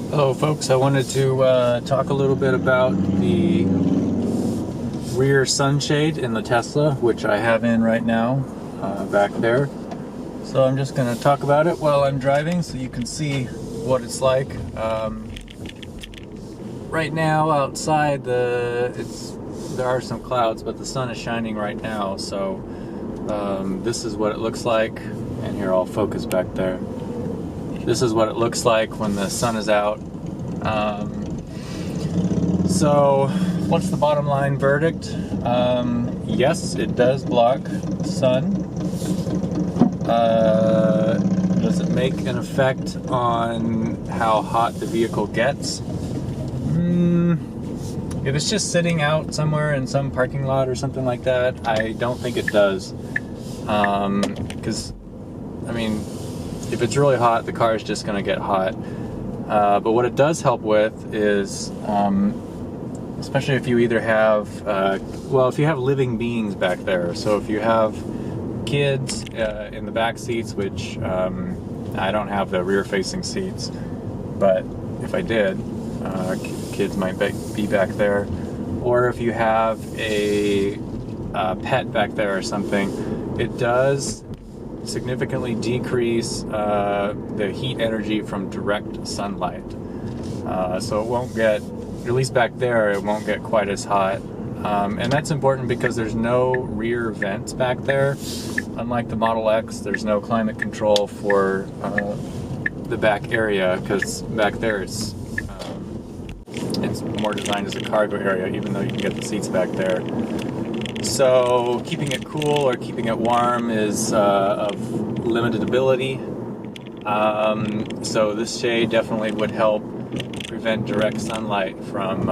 Hello folks, I wanted to talk a little bit about the rear sunshade in the Tesla, which I have in right now, back there. So I'm just going to talk about it while I'm driving so you can see what it's like. Right now outside there are some clouds, but the sun is shining right now, so this is what it looks like. And here, I'll focus back there. This is what it looks like when the sun is out. So what's the bottom line verdict? Yes, it does block sun. Does it make an effect on how hot the vehicle gets? If it's just sitting out somewhere in some parking lot or something like that, I don't think it does. Because, I mean, if it's really hot, the car is just going to get hot. But what it does help with is, especially if you either have, if you have living beings back there. So if you have kids in the back seats, which I don't have the rear-facing seats, but if I did, kids might be back there. Or if you have a pet back there or something, it does significantly decrease the heat energy from direct sunlight. So it won't get, at least back there, it won't get quite as hot. And that's important because there's no rear vents back there. Unlike the Model X, there's no climate control for the back area, because back there it's more designed as a cargo area, even though you can get the seats back there. So keeping it cool or keeping it warm is of limited ability. So this shade definitely would help prevent direct sunlight from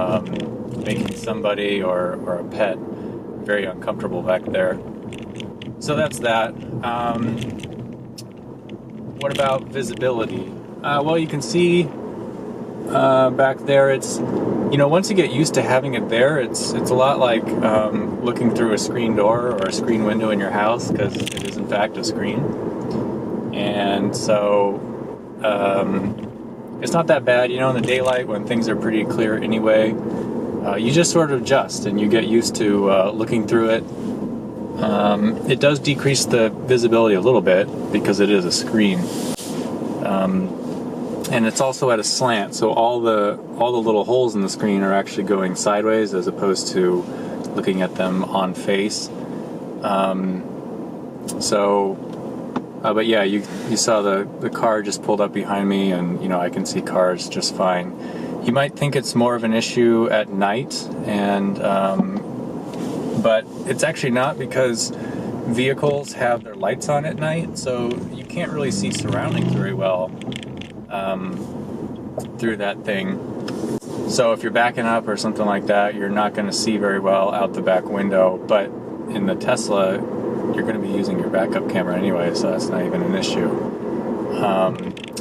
making somebody or a pet very uncomfortable back there. So that's that. What about visibility? Well, you can see back there, it's, once you get used to having it there, it's a lot like looking through a screen door or a screen window in your house, because it is in fact a screen. And so it's not that bad, in the daylight when things are pretty clear anyway. You just sort of adjust and you get used to looking through it. It does decrease the visibility a little bit because it is a screen. And it's also at a slant, so all the little holes in the screen are actually going sideways as opposed to looking at them on face. But yeah, you saw the car just pulled up behind me, and I can see cars just fine. You might think it's more of an issue at night, but it's actually not, because vehicles have their lights on at night, so you can't really see surroundings very well through that thing. So if you're backing up or something like that, you're not going to see very well out the back window. But in the Tesla, you're going to be using your backup camera anyway, so that's not even an issue.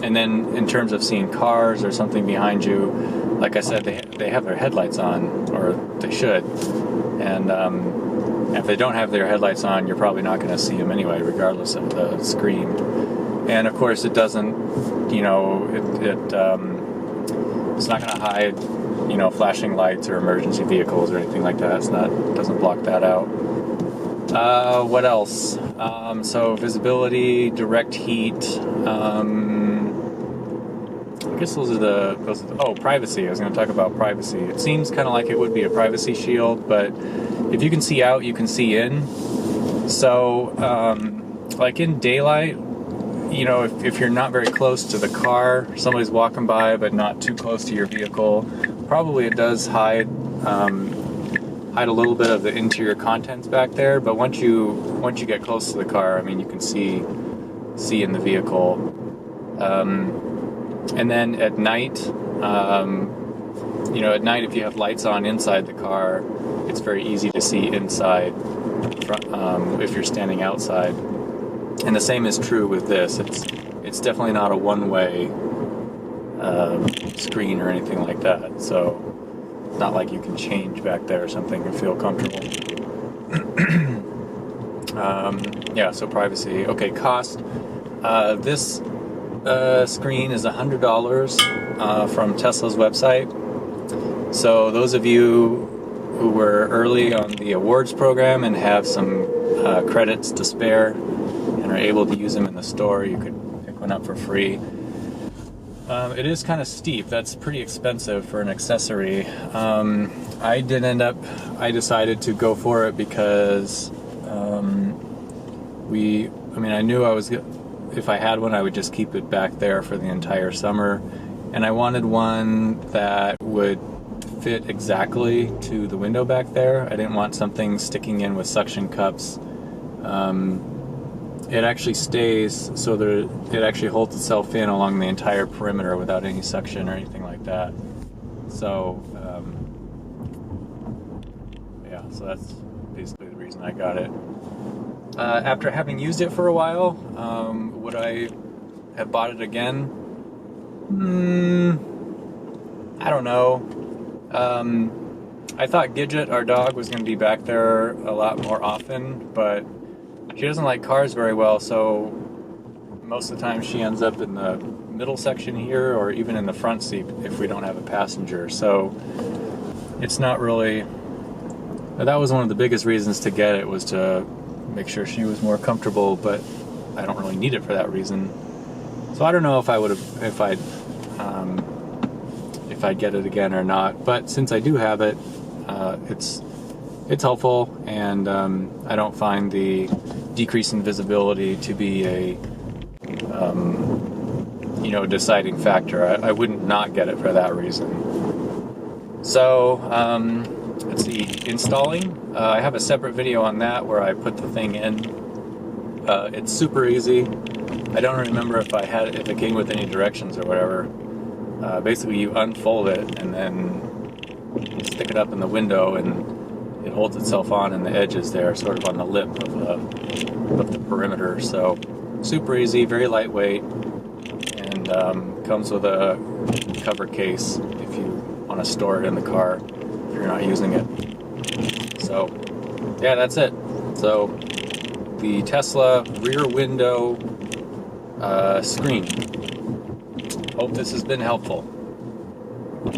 And then in terms of seeing cars or something behind you, like I said, they have their headlights on, or they should. And if they don't have their headlights on, you're probably not going to see them anyway, regardless of the screen. And of course, it doesn't, it's not going to hide, flashing lights or emergency vehicles or anything like that. It doesn't block that out. What else? So visibility, direct heat. I guess those are the privacy. I was going to talk about privacy. It seems kind of like it would be a privacy shield, but if you can see out, you can see in. So, like in daylight, if you're not very close to the car, somebody's walking by but not too close to your vehicle, probably it does hide a little bit of the interior contents back there. But once you get close to the car, you can see in the vehicle. And then at night, if you have lights on inside the car, it's very easy to see inside if you're standing outside. And the same is true with this. It's definitely not a one-way screen or anything like that. So not like you can change back there or something and feel comfortable. Yeah, so privacy. Okay, cost. This screen is $100 from Tesla's website. So those of you who were early on the awards program and have some credits to spare and are able to use them in the store, you could pick one up for free. It is kind of steep. That's pretty expensive for an accessory. I decided to go for it because I knew if I had one, I would just keep it back there for the entire summer. And I wanted one that would fit exactly to the window back there. I didn't want something sticking in with suction cups. It actually stays so that it actually holds itself in along the entire perimeter without any suction or anything like that. So, yeah, so that's basically the reason I got it. After having used it for a while, would I have bought it again? I don't know. I thought Gidget, our dog, was going to be back there a lot more often, but she doesn't like cars very well, so most of the time she ends up in the middle section here or even in the front seat if we don't have a passenger. So it's not really... That was one of the biggest reasons to get it, was to make sure she was more comfortable, but I don't really need it for that reason. So I don't know if I'd get it again or not, but since I do have it, it's helpful, and I don't find the decrease in visibility to be a deciding factor. I wouldn't not get it for that reason. So let's see, installing. I have a separate video on that where I put the thing in. It's super easy. I don't remember if it came with any directions or whatever. Basically, you unfold it and then you stick it up in the window, and it holds itself on, and the edges there, sort of on the lip of the perimeter. So super easy, very lightweight, and comes with a cover case if you want to store it in the car if you're not using it. So yeah, that's it. So the Tesla rear window screen. Hope this has been helpful.